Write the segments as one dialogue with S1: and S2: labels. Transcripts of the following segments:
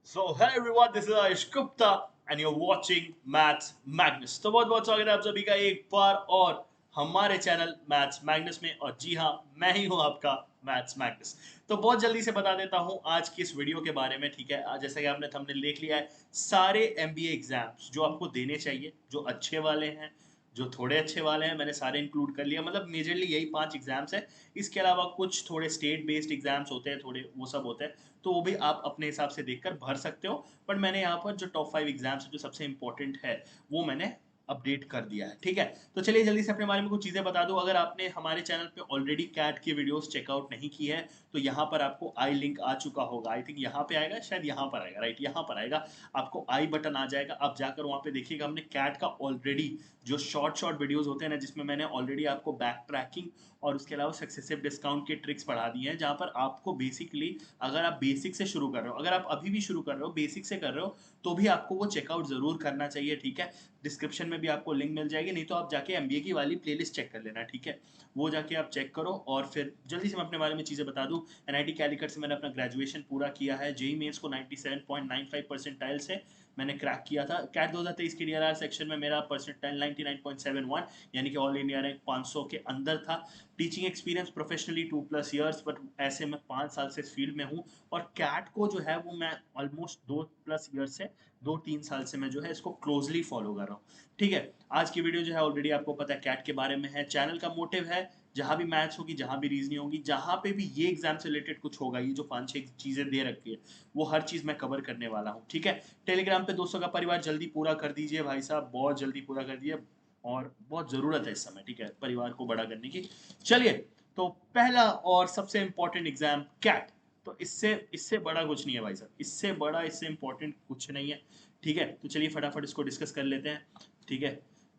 S1: So, hey everyone, this is Ayush Gupta and you're watching Maths Magnus. तो बहुत बहुत स्वागत है आप सभी का एक बार और हमारे चैनल मैथ्स मैग्नस में। और जी हाँ, मैं ही हूँ आपका मैथ्स मैग्नस। तो बहुत जल्दी से बता देता हूँ आज की इस वीडियो के बारे में, ठीक है। जैसा कि आपने थंबनेल देख लिया है, सारे एमबीए एग्जाम्स जो आपको देने चाहिए, जो अच्छे वाले हैं, जो थोड़े अच्छे वाले हैं, मैंने सारे इंक्लूड कर लिया। मतलब मेजरली यही 5 एग्जाम्स है। इसके अलावा कुछ थोड़े स्टेट बेस्ड एग्जाम्स होते हैं, थोड़े वो सब होते हैं, तो वो भी आप अपने हिसाब से देखकर भर सकते हो। बट मैंने यहाँ पर जो टॉप 5 एग्जाम्स जो सबसे इंपॉर्टेंट है वो मैंने अपडेट कर दिया है, ठीक है। तो चलिए जल्दी से अपने बारे में कुछ चीज़ें बता दूं। अगर आपने हमारे चैनल पे ऑलरेडी कैट की वीडियोस चेकआउट नहीं की है तो यहाँ पर आपको आई लिंक आ चुका होगा। आई थिंक यहाँ पे आएगा, शायद यहाँ पर आएगा, राइट, यहाँ पर आएगा। आपको आई बटन आ जाएगा, आप जाकर वहाँ पे देखिएगा। हमने कैट का ऑलरेडी जो शॉर्ट शॉर्ट वीडियोस होते हैं ना, जिसमें मैंने ऑलरेडी आपको बैक ट्रैकिंग और उसके अलावा सक्सेसिव डिस्काउंट के ट्रिक्स पढ़ा दिए हैं, जहाँ पर आपको बेसिकली, अगर आप बेसिक से शुरू कर रहे हो, अगर आप अभी भी शुरू कर रहे हो, बेसिक से कर रहे हो, तो भी आपको वो चेकआउट जरूर करना चाहिए, ठीक है। डिस्क्रिप्शन में भी आपको लिंक मिल जाएगी, नहीं तो आप जाके एमबीए की वाली प्लेलिस्ट चेक कर लेना, ठीक है। वो जाके आप चेक करो। और फिर जल्दी से मैं अपने बारे में चीज़ें बता दूं। एनआईटी कैलिकट से मैंने अपना ग्रेजुएशन पूरा किया है। जेई मेंस को 97.95 परसेंटाइल से मैंने क्रैक किया था। कैट 2023 की डीआरआर सेक्शन में मेरा परसेंटाइल 99.71, यानी कि ऑल इंडिया रैंक 500 के अंदर था। Teaching experience professionally 2+ years, but ऐसे मैं 5 साल से इस फील्ड में हूँ। और कैट को जो है वो मैं ऑलमोस्ट 2+ ईयर से 2-3 साल से मैं जो है इसको क्लोजली फॉलो कर रहा हूँ, ठीक है। आज की वीडियो जो है ऑलरेडी आपको पता है कैट के बारे में है। चैनल का मोटिव है, जहां भी मैथ्स होगी, जहां भी रीजनिंग होगी, जहां पे भी ये एग्जाम से रिलेटेड कुछ होगा, ये जो 5-6 चीजें दे रखी है, वो हर चीज मैं कवर करने वाला हूँ, ठीक है। टेलीग्राम पे 200 का परिवार जल्दी पूरा कर दीजिए भाई साहब, बहुत जल्दी पूरा कर दिए। और बहुत ज़रूरत है इस समय, ठीक है, परिवार को बड़ा करने की। चलिए, तो पहला और सबसे इंपॉर्टेंट एग्जाम कैट। तो इससे इससे बड़ा कुछ नहीं है भाई साहब, इससे बड़ा, इससे इंपॉर्टेंट कुछ नहीं है, ठीक है। तो चलिए फटाफट इसको डिस्कस कर लेते हैं, ठीक है।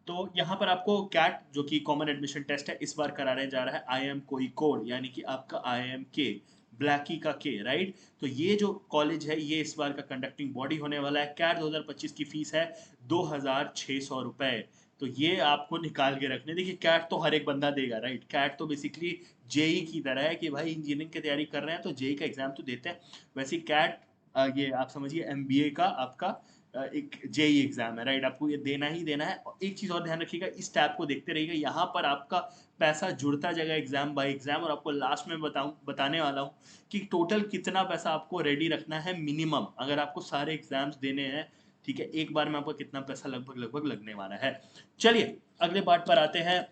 S1: तो यहाँ पर आपको कैट जो कि कॉमन एडमिशन टेस्ट है, इस बार कराने जा रहा है आई एम कोई कोड, यानी कि आपका आई एम के, ब्लैकी का के, राइट। तो ये जो कॉलेज है, ये इस बार का कंडक्टिंग बॉडी होने वाला है। कैट 2025 की फीस है 2,600 रुपए। तो ये आपको निकाल के रखने, देखिए कैट तो हर एक बंदा देगा, राइट। कैट तो बेसिकली जेई की तरह है कि भाई इंजीनियरिंग की तैयारी कर रहे हैं तो जेई का एग्जाम तो देते हैं। वैसे कैट ये आप समझिए एमबीए का आपका एक जेई एग्जाम है, राइट। आपको ये देना ही देना है। और एक चीज़ और ध्यान रखिएगा, इस टैब को देखते रहिएगा, यहाँ पर आपका पैसा जुड़ता जाएगा एग्जाम बाय एग्जाम। और आपको लास्ट में बताने वाला हूँ कि टोटल कितना पैसा आपको रेडी रखना है मिनिमम, अगर आपको सारे एग्जाम्स देने हैं, ठीक है। एक बार में आपको कितना पैसा लगभग लगभग लगने वाला है। चलिए अगले पार्ट पर आते हैं।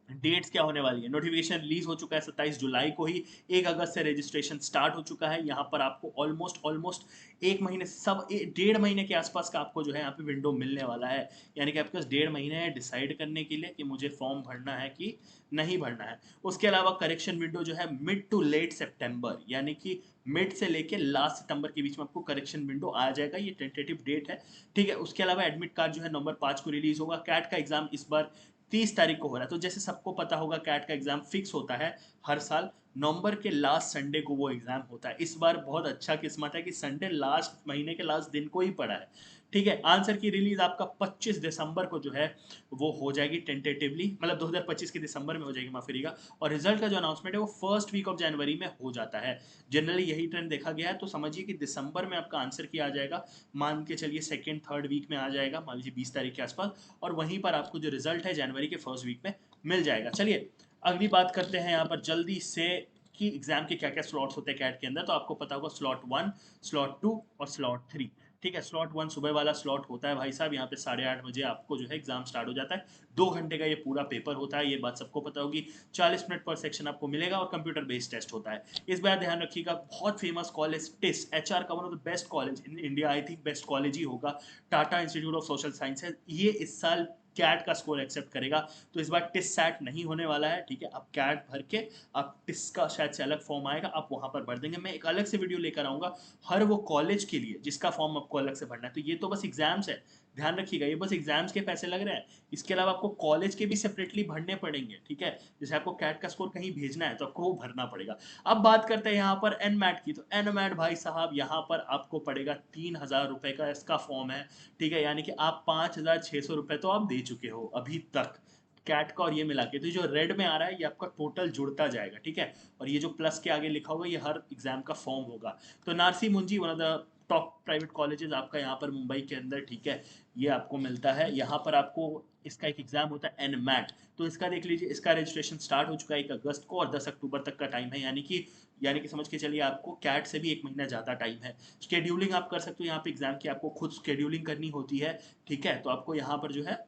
S1: डेट्स क्या होने वाली है। नोटिफिकेशन रिलीज हो चुका है 27 जुलाई को ही। 1 अगस्त से रजिस्ट्रेशन स्टार्ट हो चुका है। यहाँ पर आपको ऑलमोस्ट ऑलमोस्ट 1 महीने, 1.5 महीने के आसपास का आपको जो है यहाँ पे विंडो मिलने वाला है। यानी कि आपके पास 1.5 महीने है डिसाइड करने के लिए कि मुझे फॉर्म भरना है कि नहीं भरना है। उसके अलावा करेक्शन विंडो जो है मिड टू लेट सितंबर, यानी कि मिड से लेके लास्ट सितंबर के बीच में आपको करेक्शन विंडो आ जाएगा। ये टेंटेटिव डेट है, ठीक है। उसके अलावा एडमिट कार्ड जो है नवंबर 5 को रिलीज होगा। कैट का एग्जाम इस बार 30 तारीख को हो रहा है। तो जैसे सबको पता होगा कैट का एग्जाम फिक्स होता है हर साल, नवंबर के लास्ट संडे को वो एग्जाम होता है। इस बार बहुत अच्छा किस्मत है कि संडे लास्ट महीने के लास्ट दिन को ही पड़ा है, ठीक है। आंसर की रिलीज आपका 25 दिसंबर को जो है वो हो जाएगी टेंटेटिवली, मतलब 2025 के दिसंबर में हो जाएगी, माफ करिएगा। और रिजल्ट का जो अनाउंसमेंट है वो फर्स्ट वीक ऑफ जनवरी में हो जाता है। जनरली यही ट्रेंड देखा गया है। तो समझिए कि दिसंबर में आपका आंसर की आ जाएगा, मान के चलिए सेकेंड थर्ड वीक में आ जाएगा, मान लीजिए 20 तारीख के आसपास। और वहीं पर आपको जो रिजल्ट है जनवरी के फर्स्ट वीक में मिल जाएगा। चलिए अगली बात करते हैं यहाँ पर जल्दी से कि एग्जाम के क्या क्या स्लॉट्स होते हैं कैट के अंदर। तो आपको पता होगा स्लॉट 1, स्लॉट 2 और स्लॉट 3, ठीक है। स्लॉट 1 सुबह वाला स्लॉट होता है भाई साहब, यहाँ पे 8:30 बजे आपको जो है एग्जाम स्टार्ट हो जाता है। 2 घंटे का ये पूरा पेपर होता है, ये बात सबको पता होगी। 40 मिनट पर सेक्शन आपको मिलेगा और कंप्यूटर बेस्ड टेस्ट होता है। इस बार ध्यान रखिएगा, बहुत फेमस कॉलेज टिस, एचआर का one of the best college in India, I think best college ही होगा, Tata Institute of Social Sciences, ये इस साल कैट का स्कोर एक्सेप्ट करेगा। तो इस बार टिस सैट नहीं होने वाला है, ठीक है। आप कैट भर के, आप टिस का शायद से अलग फॉर्म आएगा, आप वहां पर भर देंगे। मैं एक अलग से वीडियो लेकर आऊंगा हर वो कॉलेज के लिए जिसका फॉर्म आपको अलग से भरना है। तो ये तो बस एग्जाम्स है, ध्यान रखिएगा, ये बस एग्जाम्स के पैसे लग रहे हैं। इसके अलावा आपको कॉलेज के भी सेपरेटली भरने पड़ेंगे, ठीक है। जैसे आपको कैट का स्कोर कहीं भेजना है तो आपको वो भरना पड़ेगा। अब बात करते हैं यहाँ पर एनमैट की। तो एनमैट भाई साहब यहाँ पर आपको पड़ेगा 3,000 रुपए का इसका फॉर्म है, ठीक है। यानी कि आप 5,600 रुपए तो आप दे चुके हो अभी तक कैट का। और ये मिला के तो जो रेड में आ रहा है ये आपका टोटल जुड़ता जाएगा, ठीक है। और ये जो प्लस के आगे लिखा होगा ये हर एग्जाम का फॉर्म होगा। तो नारसी मुंजी one of the top private colleges आपका यहाँ पर मुंबई के अंदर, ठीक है, ये आपको मिलता है। यहाँ पर आपको इसका एक एग्जाम होता है एनमैट, तो इसका देख लीजिए, इसका रजिस्ट्रेशन स्टार्ट हो चुका है 1 अगस्त को और 10 अक्टूबर तक का टाइम है, यानी कि समझ के चलिए आपको कैट से भी 1 महीना ज़्यादा टाइम है। शेड्यूलिंग आप कर सकते हो यहाँ पे एग्जाम की, आपको खुद शेड्यूलिंग करनी होती है, ठीक है। तो आपको यहाँ पर जो है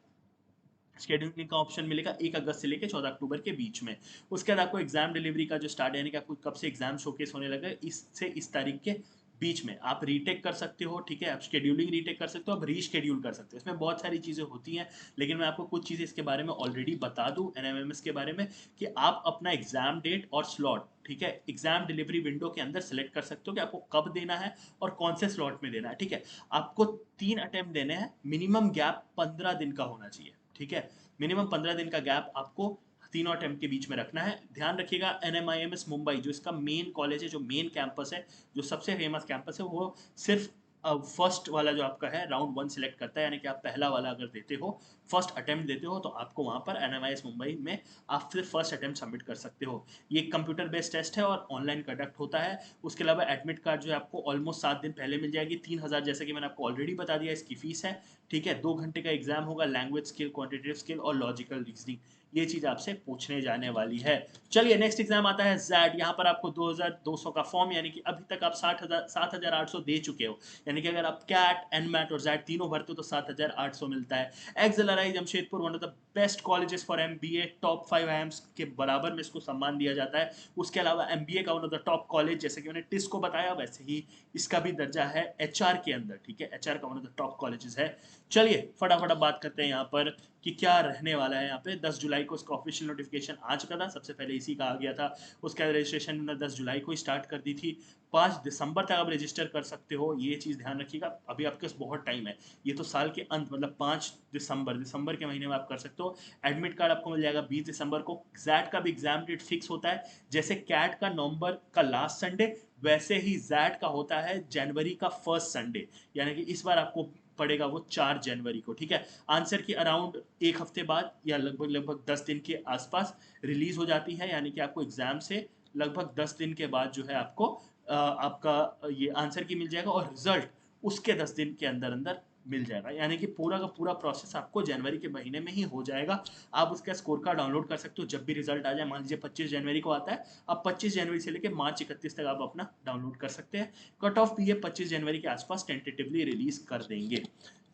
S1: शेड्यूलिंग का ऑप्शन मिलेगा 1 अगस्त से लेकर 14 अक्टूबर के बीच में। उसके बाद आपको एग्जाम डिलीवरी का जो स्टार्ट, यानी कि आपको कब से एग्जाम शोकेस होने लगा, इससे इस तारीख के बीच में आप रीटेक कर सकते हो, ठीक है। आप शेड्यूलिंग रीटेक कर सकते हो, आप रीशेड्यूल कर सकते हो, इसमें बहुत सारी चीज़ें होती हैं, लेकिन मैं आपको कुछ चीज़ें इसके बारे में ऑलरेडी बता दूं एनएमएमएस के बारे में, कि आप अपना एग्जाम डेट और स्लॉट, ठीक है, एग्जाम डिलीवरी विंडो के अंदर सेलेक्ट कर सकते हो कि आपको कब देना है और कौन से स्लॉट में देना है, ठीक है। आपको 3 अटेम्प्ट देने हैं, मिनिमम गैप 15 दिन का होना चाहिए, ठीक है। मिनिमम 15 दिन का गैप आपको तीनों अटेम्प्ट के बीच में रखना है। ध्यान रखिएगा, एनएमआईएमएस मुंबई जो इसका मेन कॉलेज है, जो मेन कैंपस है, जो सबसे फेमस कैंपस है, वो सिर्फ फर्स्ट वाला जो आपका है राउंड 1 सिलेक्ट करता है, यानी कि आप पहला वाला अगर देते हो, फर्स्ट अटेम्प्ट देते हो, तो आपको वहाँ पर एनएमआईएस मुंबई में आप फिर फर्स्ट अटेम्प्ट सबमिट कर सकते हो। ये कंप्यूटर बेस्ड टेस्ट है और ऑनलाइन कंडक्ट होता है। उसके अलावा एडमिट कार्ड जो है आपको ऑलमोस्ट 7 दिन पहले मिल जाएगी। 3000 जैसे कि मैंने आपको ऑलरेडी बता दिया इसकी फीस है, ठीक है। 2 घंटे का एग्जाम होगा, लैंग्वेज स्किल, क्वांटिटेटिव स्किल और लॉजिकल रीजनिंग, ये चीज आपसे पूछने जाने वाली है। चलिए नेक्स्ट एग्जाम आता है जैड। यहाँ पर आपको 2200 का फॉर्म, यानी कि अभी तक आप 7800 दे चुके हो, यानी कि अगर आप कैट एनमैट और जैड तीनों भरते हो तो 7800 मिलता है। XLRI Jamshedpur, one of the best colleges for MBA, top 5 IIMs के बराबर में इसको सम्मान दिया जाता है। उसके अलावा एमबीए का one of the top college, जैसे कि मैंने टिस को बताया, वैसे ही इसका भी दर्जा है एचआर के अंदर, ठीक है। एचआर का one of the top colleges है। चलिए फटाफट बात करते हैं यहाँ पर कि क्या रहने वाला है। यहाँ पे 10 जुलाई को इसका ऑफिशियल नोटिफिकेशन आ चुका था, सबसे पहले इसी का आ गया था। उसका रजिस्ट्रेशन ने 10 जुलाई को ही स्टार्ट कर दी थी। 5 दिसंबर तक आप रजिस्टर कर सकते हो, ये चीज़ ध्यान रखिएगा, अभी आपके पास बहुत टाइम है। ये तो साल के अंत, मतलब 5 दिसंबर के महीने में आप कर सकते हो। एडमिट कार्ड आपको मिल जाएगा 20 दिसंबर को। जैट का भी एग्जाम डेट फिक्स होता है, जैसे कैट का नवंबर का लास्ट संडे, वैसे ही जैट का होता है जनवरी का फर्स्ट संडे, यानी कि इस बार आपको पड़ेगा वो 4 जनवरी को, ठीक है। आंसर की अराउंड 1 हफ्ते बाद या लगभग 10 दिन के आसपास रिलीज हो जाती है, यानी कि आपको एग्जाम से लगभग 10 दिन के बाद जो है आपको आपका ये आंसर की मिल जाएगा और रिजल्ट उसके 10 दिन के अंदर अंदर मिल जाएगा, यानी कि पूरा का पूरा प्रोसेस आपको जनवरी के महीने में ही हो जाएगा। आप उसका स्कोर कार्ड डाउनलोड कर सकते हो जब भी रिजल्ट आ जाए। मान लीजिए 25 जनवरी को आता है, अब 25 जनवरी से लेकर मार्च 31 तक आप अपना डाउनलोड कर सकते हैं। कट ऑफ भी ये 25 जनवरी के आसपास टेंटेटिवली रिलीज कर देंगे।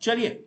S1: चलिए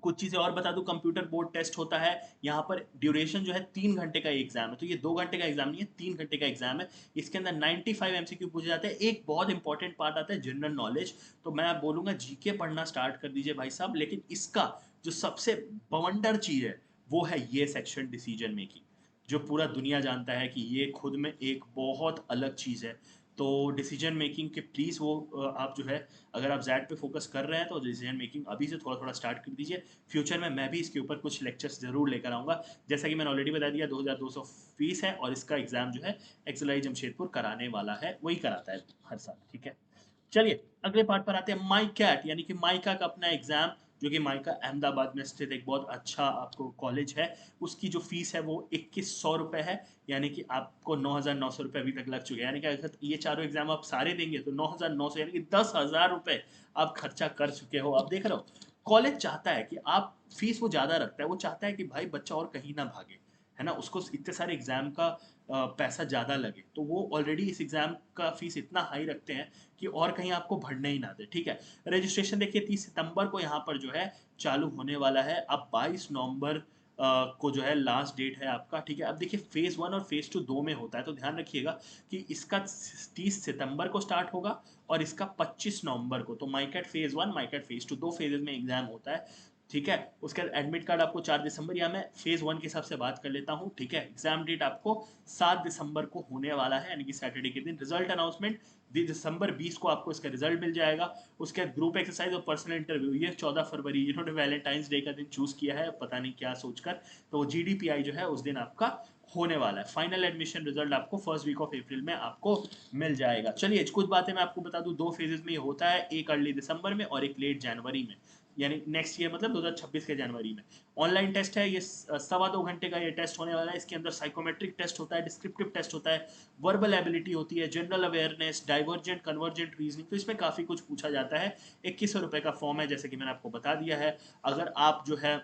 S1: कुछ चीजें और बता दूं, कंप्यूटर बोर्ड टेस्ट होता है यहाँ पर। ड्यूरेशन जो है 3 घंटे का एग्जाम है, तो ये 2 घंटे का एग्जाम नहीं है, 3 घंटे का एग्जाम है। इसके अंदर 95 एमसीक्यू पूछे जाते हैं। एक बहुत इंपॉर्टेंट पार्ट आता है जनरल नॉलेज, तो मैं बोलूंगा जीके पढ़ना स्टार्ट कर दीजिए भाई साहब, लेकिन इसका जो सबसे बवंडर चीज है वो है ये सेक्शन डिसीजन मेकिंग, जो पूरा दुनिया जानता है कि ये खुद में एक बहुत अलग चीज है। तो डिसीजन मेकिंग के प्लीज़ वो आप जो है, अगर आप जैड पे फोकस कर रहे हैं तो डिसीजन मेकिंग अभी से थोड़ा थोड़ा स्टार्ट कर दीजिए। फ्यूचर में मैं भी इसके ऊपर कुछ लेक्चर्स जरूर लेकर आऊँगा। जैसा कि मैंने ऑलरेडी बता दिया, 2200 फीस है और इसका एग्जाम जो है एक्सएलआई जमशेदपुर कराने वाला है, वही कराता है हर साल, ठीक है। चलिए अगले पार्ट पर आते हैं। माई कैट, यानी कि माइका का अपना एग्जाम, जो कि माइका अहमदाबाद में स्थित एक बहुत अच्छा आपको कॉलेज है। उसकी जो फीस है वो 2100 रुपये है, यानी कि आपको 9900 रुपये अभी तक लग चुके हैं, यानी कि अगर ये चारों एग्जाम आप सारे देंगे तो 9900, यानी कि 10,000 रुपये आप खर्चा कर चुके हो। आप देख रहे हो, कॉलेज चाहता है कि आप, फीस वो ज़्यादा रखता है, वो चाहता है कि भाई बच्चा और कहीं ना भागे, है ना, उसको इतने सारे एग्जाम का पैसा ज़्यादा लगे, तो वो ऑलरेडी इस एग्जाम का फीस इतना हाई रखते हैं कि और कहीं आपको भरने ही ना दे, ठीक है। रजिस्ट्रेशन देखिए 30 सितंबर को यहाँ पर जो है चालू होने वाला है। अब 22 नवंबर को जो है लास्ट डेट है आपका, ठीक है। अब देखिए फेज 1 और फेज 2 दो में होता है, तो ध्यान रखिएगा कि इसका 30 सितंबर को स्टार्ट होगा और इसका 25 नवंबर को। तो माइकेट फेज 1, माइकेट फेज 2, दो फेजेज में एग्जाम होता है, ठीक है। उसके बाद एडमिट कार्ड आपको 4 दिसंबर, या मैं फेज 1 के हिसाब से बात कर लेता हूँ, ठीक है। एग्जाम डेट आपको 7 दिसंबर को होने वाला है, यानी कि सैटरडे के दिन। रिजल्ट अनाउंसमेंट दिसंबर 20 को आपको इसका रिजल्ट मिल जाएगा। उसके बाद ग्रुप एक्सरसाइज और पर्सनल इंटरव्यू, ये 14 फरवरी, जिन्होंने वैलेंटाइंस डे का दिन चूज किया है पता नहीं क्या सोचकर, तो जीडीपीआई जो है उस दिन आपका होने वाला है। फाइनल एडमिशन रिजल्ट आपको फर्स्ट वीक ऑफ अप्रैल में आपको मिल जाएगा। चलिए कुछ बातें मैं आपको बता दूं, दो फेजेस में ये होता है, एक अर्ली दिसंबर में और एक लेट जनवरी में। यानी नेक्स्ट ईयर मतलब 2026 के जनवरी में। ऑनलाइन टेस्ट है ये, 2.25 घंटे का ये टेस्ट होने वाला है। इसके अंदर साइकोमेट्रिक टेस्ट होता है, डिस्क्रिप्टिव टेस्ट होता है, वर्बल एबिलिटी होती है, general awareness, divergent convergent reasoning, तो इसमें काफ़ी कुछ पूछा जाता है। 2100 रुपये का फॉर्म है, जैसे कि मैंने आपको बता दिया है। अगर आप जो है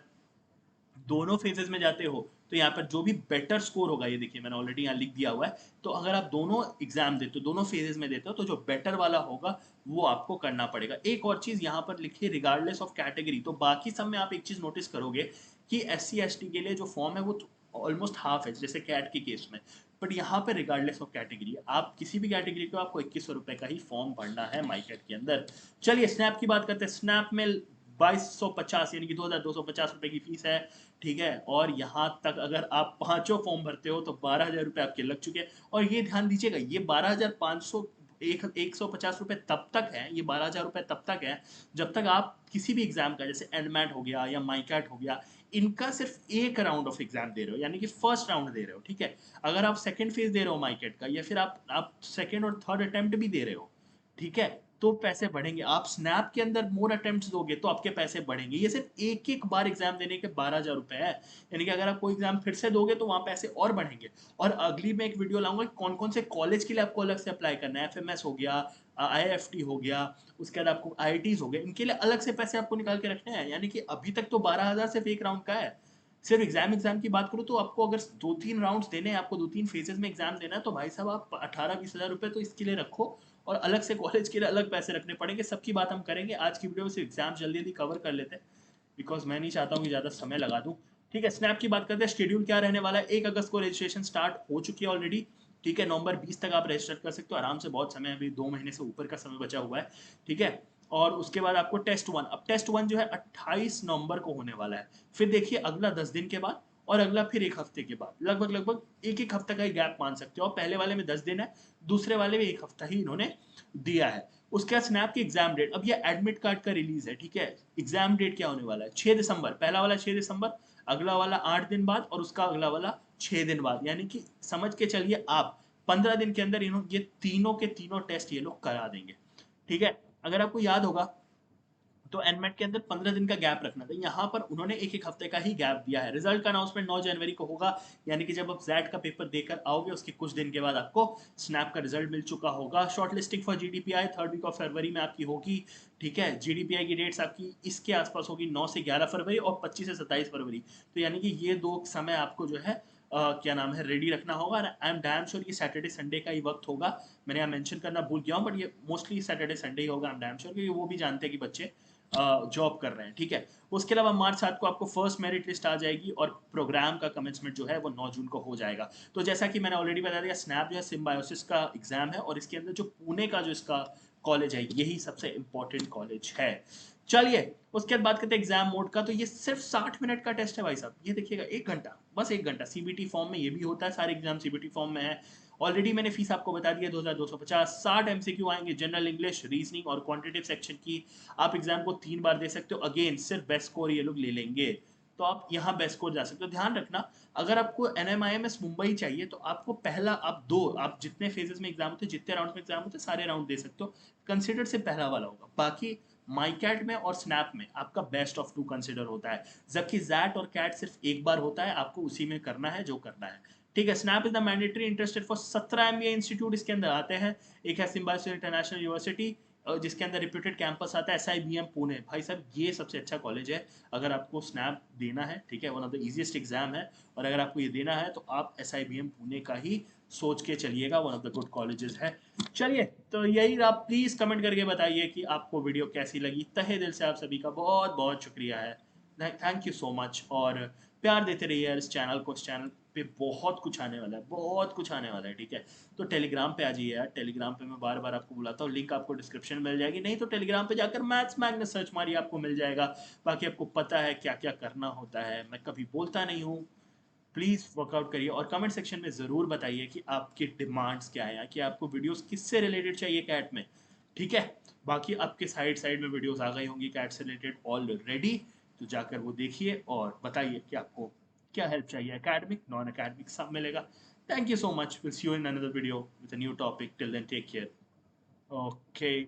S1: दोनों फेजेस में जाते हो तो यहाँ पर जो भी बेटर स्कोर होगा, ये देखिए मैंने ऑलरेडी यहाँ लिख दिया हुआ है, तो अगर आप दोनों एग्जाम देते हो, दोनों फेजेस में देते हो, तो जो बेटर वाला होगा वो आपको करना पड़ेगा। एक और चीज यहाँ पर लिखिए, रिगार्डलेस ऑफ कैटेगरी। तो बाकी सब में आप एक चीज नोटिस करोगे कि SC ST के लिए जो फॉर्म है वो ऑलमोस्ट हाफ है, जैसे कैट के केस में। बट यहाँ पे रिगार्डलेस ऑफ कैटेगरी, आप किसी भी कैटेगरी को आपको 2100 रुपए का ही फॉर्म भरना है माइकेट के अंदर। चलिए स्नैप की बात करते हैं। स्नैप में 2250 यानी कि 2250 रुपए की फीस है, ठीक है। और यहाँ तक अगर आप पांचों फॉर्म भरते हो तो 12,000 रुपये आपके लग चुके हैं। और ये ध्यान दीजिएगा, ये 12,500 150 रुपये तब तक है, ये 12,000 रुपये तब तक है जब तक आप किसी भी एग्जाम का, जैसे एनमैट हो गया या माइकैट हो गया, इनका सिर्फ एक राउंड ऑफ एग्जाम दे रहे हो, यानी कि फर्स्ट राउंड दे रहे हो, ठीक है। अगर आप सेकंड फेज दे रहे हो माइकैट का, या फिर आप सेकंड और थर्ड अटेम्प्ट भी दे रहे हो, ठीक है, तो पैसे बढ़ेंगे। आप स्नैप के अंदर मोर अटेम्प्ट्स दोगे तो आपके पैसे बढ़ेंगे। ये सिर्फ एक एक बार एग्जाम देने के 12,000 रुपए है, यानी कि अगर आप कोई एग्जाम फिर से दोगे तो वहां पैसे और बढ़ेंगे। और अगली मैं एक वीडियो लाऊंगा कौन कौन से कॉलेज के लिए आपको अलग से अप्लाई करना है। FMS हो गया, IIFT हो गया, उसके बाद आपको IITs हो गए, इनके लिए अलग से पैसे आपको निकाल के रखने हैं। यानी कि अभी तक तो 12,000 सिर्फ एक राउंड का है। सिर्फ एग्जाम की बात करूँ तो आपको अगर 2-3 राउंड्स देने हैं, आपको 2-3 फेजेस में एग्जाम देना है, तो भाई साहब आप 18-20 हज़ार रुपये तो इसके लिए रखो, और अलग से कॉलेज के लिए अलग पैसे रखने पड़ेंगे। सबकी बात हम करेंगे। आज की वीडियो में सिर्फ एग्जाम जल्दी जल्दी कवर कर लेते हैं, बिकॉज मैं नहीं चाहता हूँ कि ज़्यादा समय लगा दूँ। ठीक है, स्नैप की बात करते हैं। शेड्यूल क्या रहने वाला है? 1 अगस्त को रजिस्ट्रेशन स्टार्ट हो चुकी है ऑलरेडी, ठीक है। नवंबर 20 तक आप रजिस्टर कर सकते हो आराम से, बहुत समय, अभी 2 महीने से ऊपर का समय बचा हुआ है, ठीक है। और उसके बाद आपको टेस्ट 1, अब टेस्ट 1 जो है 28 नवंबर को होने वाला है। फिर देखिए अगला 10 दिन के बाद, और अगला फिर 1 हफ्ते के बाद, लगभग लगभग एक एक हफ्ते का ही गैप मान सकते हो। पहले वाले में 10 दिन है, दूसरे वाले में 1 हफ्ता ही इन्होंने दिया है। उसके बाद स्नैप की एग्जाम डेट, अब ये एडमिट कार्ड का रिलीज है, ठीक है। एग्जाम डेट क्या होने वाला है? 6 दिसंबर, पहला वाला 6 दिसंबर, अगला वाला 8 दिन बाद, और उसका अगला वाला 6 दिन बाद। यानी कि समझ के चलिए आप 15 दिन के अंदर इन्होंने ये तीनों के तीनों टेस्ट ये लोग करा देंगे, ठीक है। अगर आपको याद होगा तो एनमेट के अंदर 15 दिन का गैप रखना था, यहाँ पर उन्होंने एक एक हफ्ते का ही गैप दिया है। रिजल्ट का अनाउंसमेंट 9 जनवरी को होगा, यानी कि जब आप जैट का पेपर देकर आओगे उसके कुछ दिन के बाद आपको स्नैप का रिजल्ट मिल चुका होगा। Short listing for GDPI 3rd week of February में आपकी होगी, ठीक है। GDPI की डेट्स आपकी इसके आसपास होगी, 9 से 11 फरवरी और 25 से 27 फरवरी। तो यानी कि ये दो समय आपको जो है क्या नाम है, रेडी रखना होगा। आई एम डैम श्योर कि सैटरडे संडे का ही वक्त होगा। मैंने यहाँ मेंशन करना भूल गया हूँ, बट ये मोस्टली सैटरडे संडे ही होगा। आई एम डैम श्योर, क्योंकि वो भी जानते हैं कि बच्चे जॉब कर रहे हैं, ठीक है। उसके अलावा मार्च 7 को आपको फर्स्ट मेरिट लिस्ट आ जाएगी, और प्रोग्राम का कमेंसमेंट जो है वो 9 जून को हो जाएगा। तो जैसा कि मैंने ऑलरेडी बता दिया, स्नैप जो है सिम्बायोसिस का एग्जाम है, और इसके अंदर जो पुणे का जो इसका कॉलेज है, यही सबसे इंपॉर्टेंट कॉलेज है। चलिए उसके बाद बात करते हैं एग्जाम मोड का। तो ये सिर्फ 60 मिनट का टेस्ट है भाई साहब, ये देखिएगा, 1 घंटा, बस 1 घंटा। CBT फॉर्म में ये भी होता है, सारे एग्जाम CBT फॉर्म में है। ऑलरेडी मैंने फीस आपको बता दी है 2250। 60 MCQ आएंगे, जनरल इंग्लिश, रीजनिंग और क्वांटिटेटिव सेक्शन की। आप एग्जाम को 3 बार दे सकते हो, अगेन सिर्फ बेस्ट स्कोर ये लोग ले लेंगे, तो आप यहाँ बेस्ट स्कोर जा सकते हो। ध्यान रखना, अगर आपको NMIMS मुंबई चाहिए तो आपको पहला, आप जितने फेजेस में एग्जाम होते हैं, जितने राउंड में एग्जाम होते हैं, सारे राउंड दे सकते हो। कंसिडर से पहला वाला होगा। बाकी माईकैट में और स्नैप में आपका बेस्ट ऑफ 2 कंसिडर होता है, जबकि जैट और कैट सिर्फ एक बार होता है, आपको उसी में करना है जो करना है, ठीक है। Snap is the mandatory interested for 17 MBA institute इसके अंदर आते हैं। एक है सिम्बायोसिस इंटरनेशनल यूनिवर्सिटी, जिसके अंदर रिप्यूटेड कैंपस आता है SIBM पुणे। भाई साहब ये सबसे अच्छा कॉलेज है अगर आपको स्नैप देना है, ठीक है। One of the easiest exam है, और अगर आपको ये देना है तो आप SIBM पुणे का ही सोच के चलिएगा, one of the good colleges है। चलिए, तो यही, आप प्लीज कमेंट करके बताइए कि आपको वीडियो कैसी लगी। तहे दिल से आप सभी का बहुत बहुत शुक्रिया है, थैंक यू सो मच। और प्यार देते रहिए यार इस चैनल को। इस चैनल पे बहुत कुछ आने वाला है, बहुत कुछ आने वाला है, ठीक है। तो टेलीग्राम पे आ जाइए यार, टेलीग्राम पे मैं बार बार आपको बुलाता हूँ, लिंक आपको डिस्क्रिप्शन में मिल जाएगी, नहीं तो टेलीग्राम पे जाकर मैथ्स मैग्नेस सर्च मारिए, आपको मिल जाएगा। बाकी आपको पता है क्या क्या करना होता है, मैं कभी बोलता नहीं हूँ। प्लीज़ वर्कआउट करिए, और कमेंट सेक्शन में ज़रूर बताइए कि आपकी डिमांड्स क्या है, कि आपको वीडियोस किससे रिलेटेड चाहिए कैट में, ठीक है। बाकी आपके साइड साइड में वीडियोस आ गई होंगी कैट से रिलेटेड ऑलरेडी, तो जाकर वो देखिए और बताइए कि आपको क्या हेल्प चाहिए, एकेडमिक नॉन एकेडमिक सब मिलेगा। Thank you so much, will see you in another video with a new topic. Till then take care, okay.